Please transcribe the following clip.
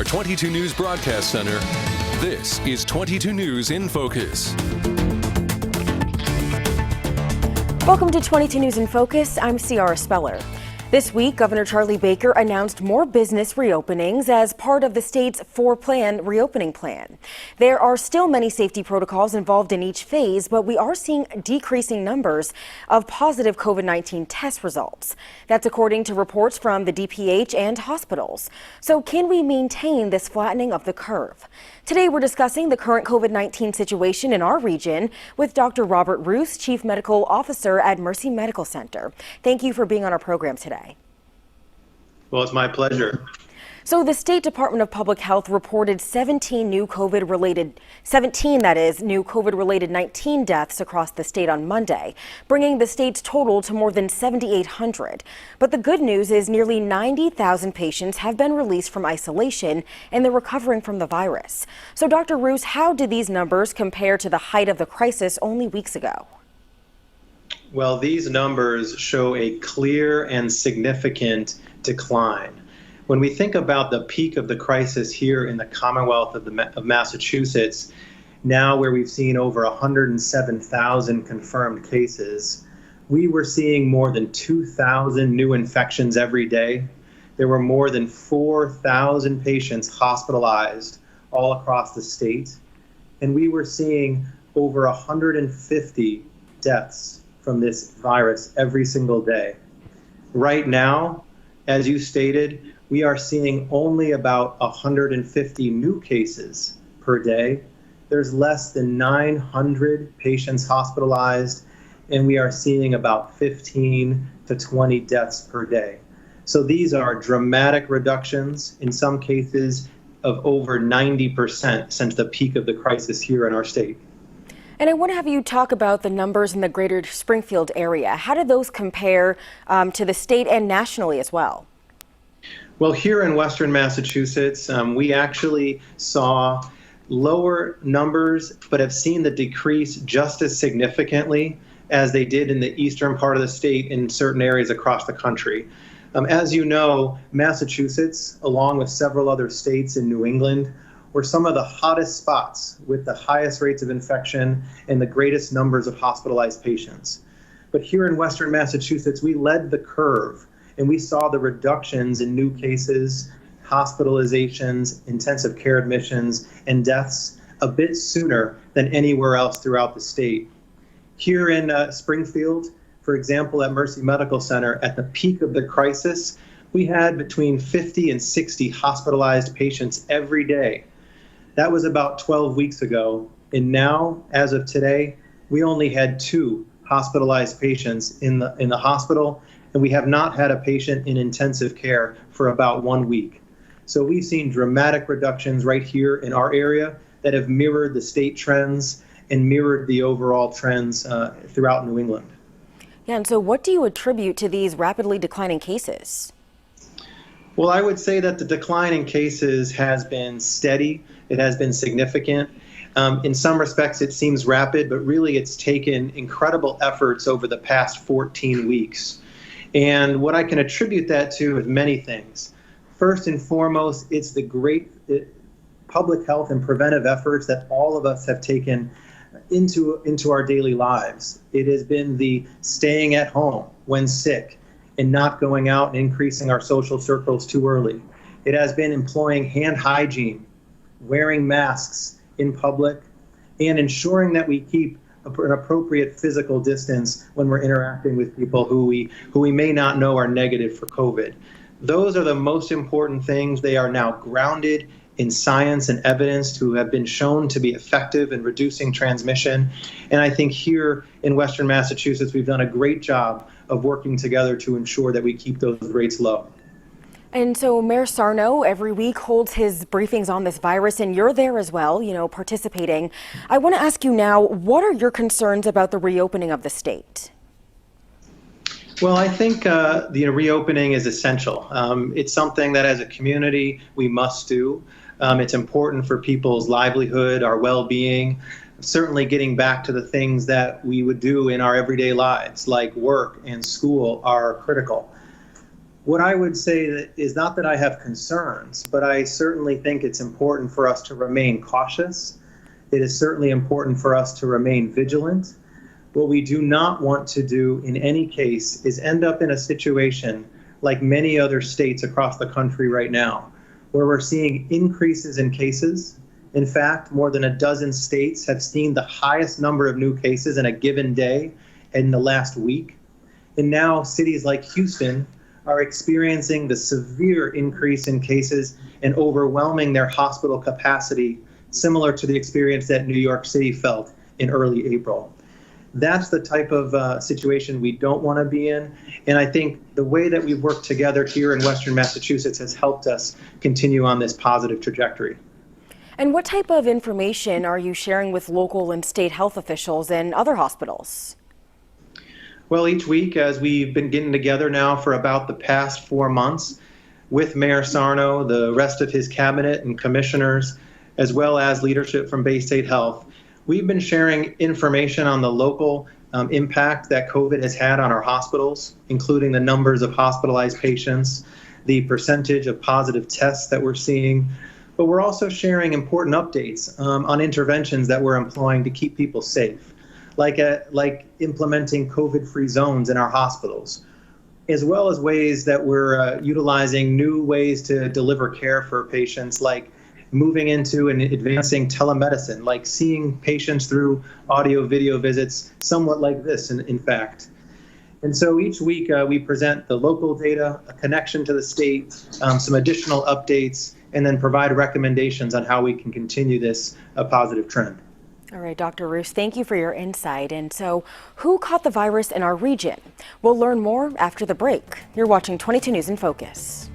our 22 News Broadcast Center, this is 22 News in Focus. Welcome to 22 News in Focus. I'm Ciara Speller. This week, Governor Charlie Baker announced more business reopenings as part of the state's four-plan reopening plan. There are still many safety protocols involved in each phase, but we are seeing decreasing numbers of positive COVID-19 test results. That's according to reports from the DPH and hospitals. So can we maintain this flattening of the curve? Today, we're discussing the current COVID-19 situation in our region with Dr. Robert Roos, Chief Medical Officer at Mercy Medical Center. Thank you for being on our program today. Well, it's my pleasure. So the State Department of Public Health reported 17 new COVID-related 19 deaths across the state on Monday, bringing the state's total to more than 7,800. But the good news is nearly 90,000 patients have been released from isolation and they're recovering from the virus. So Dr. Roos, how did these numbers compare to the height of the crisis only weeks ago? Well, these numbers show a clear and significant decline. When we think about the peak of the crisis here in the Commonwealth of Massachusetts, now where we've seen over 107,000 confirmed cases, we were seeing more than 2,000 new infections every day. There were more than 4,000 patients hospitalized all across the state, and we were seeing over 150 deaths from this virus every single day. Right now, as you stated, we are seeing only about 150 new cases per day. There's less than 900 patients hospitalized, and we are seeing about 15 to 20 deaths per day. So these are dramatic reductions, in some cases of over 90% since the peak of the crisis here in our state. And I want to have you talk about the numbers in the greater Springfield area. How do those compare to the state and nationally as well? Well, here in Western Massachusetts, we actually saw lower numbers, but have seen the decrease just as significantly as they did in the eastern part of the state in certain areas across the country. As you know, Massachusetts, along with several other states in New England, were some of the hottest spots with the highest rates of infection and the greatest numbers of hospitalized patients. But here in Western Massachusetts, we led the curve, and we saw the reductions in new cases, hospitalizations, intensive care admissions, and deaths a bit sooner than anywhere else throughout the state. Here in Springfield, for example, at Mercy Medical Center, at the peak of the crisis, we had between 50 and 60 hospitalized patients every day. That was about 12 weeks ago, and now, as of today, we only had 2 hospitalized patients in the hospital, and we have not had a patient in intensive care for about 1 week. So we've seen dramatic reductions right here in our area that have mirrored the state trends and mirrored the overall trends throughout New England. Yeah, and so what do you attribute to these rapidly declining cases? Well, I would say that the decline in cases has been steady. It has been significant. In some respects, it seems rapid, but really it's taken incredible efforts over the past 14 weeks. And what I can attribute that to is many things. First and foremost, it's the great public health and preventive efforts that all of us have taken into our daily lives. It has been the staying at home when sick and not going out and increasing our social circles too early. It has been employing hand hygiene, wearing masks in public, and ensuring that we keep an appropriate physical distance when we're interacting with people who we may not know are negative for COVID. Those are the most important things. They are now grounded in science and evidence to have been shown to be effective in reducing transmission. And I think here in Western Massachusetts, we've done a great job of working together to ensure that we keep those rates low. And so Mayor Sarno every week holds his briefings on this virus, and you're there as well, participating. I want to ask you now, what are your concerns about the reopening of the state? Well, I think the reopening is essential. It's something that as a community we must do. It's important for people's livelihood, our well-being, certainly getting back to the things that we would do in our everyday lives, like work and school, are critical. What I would say is not that I have concerns, but I certainly think it's important for us to remain cautious. It is certainly important for us to remain vigilant. What we do not want to do in any case is end up in a situation like many other states across the country right now, where we're seeing increases in cases. In fact, more than a dozen states have seen the highest number of new cases in a given day in the last week. And now cities like Houston are experiencing the severe increase in cases and overwhelming their hospital capacity, similar to the experience that New York City felt in early April. That's the type of situation we don't want to be in. And I think the way that we've worked together here in Western Massachusetts has helped us continue on this positive trajectory. And what type of information are you sharing with local and state health officials and other hospitals? Well, each week, as we've been getting together now for about the past 4 months with Mayor Sarno, the rest of his cabinet and commissioners, as well as leadership from Bay State Health, we've been sharing information on the local impact that COVID has had on our hospitals, including the numbers of hospitalized patients, the percentage of positive tests that we're seeing. But we're also sharing important updates on interventions that we're employing to keep people safe, like implementing COVID-free zones in our hospitals, as well as ways that we're utilizing new ways to deliver care for patients, like moving into and advancing telemedicine, like seeing patients through audio-video visits, somewhat like this, in fact. And so each week we present the local data, a connection to the state, some additional updates, and then provide recommendations on how we can continue this positive trend. All right, Dr. Roos, thank you for your insight. And so, who caught the virus in our region? We'll learn more after the break. You're watching 22 News in Focus.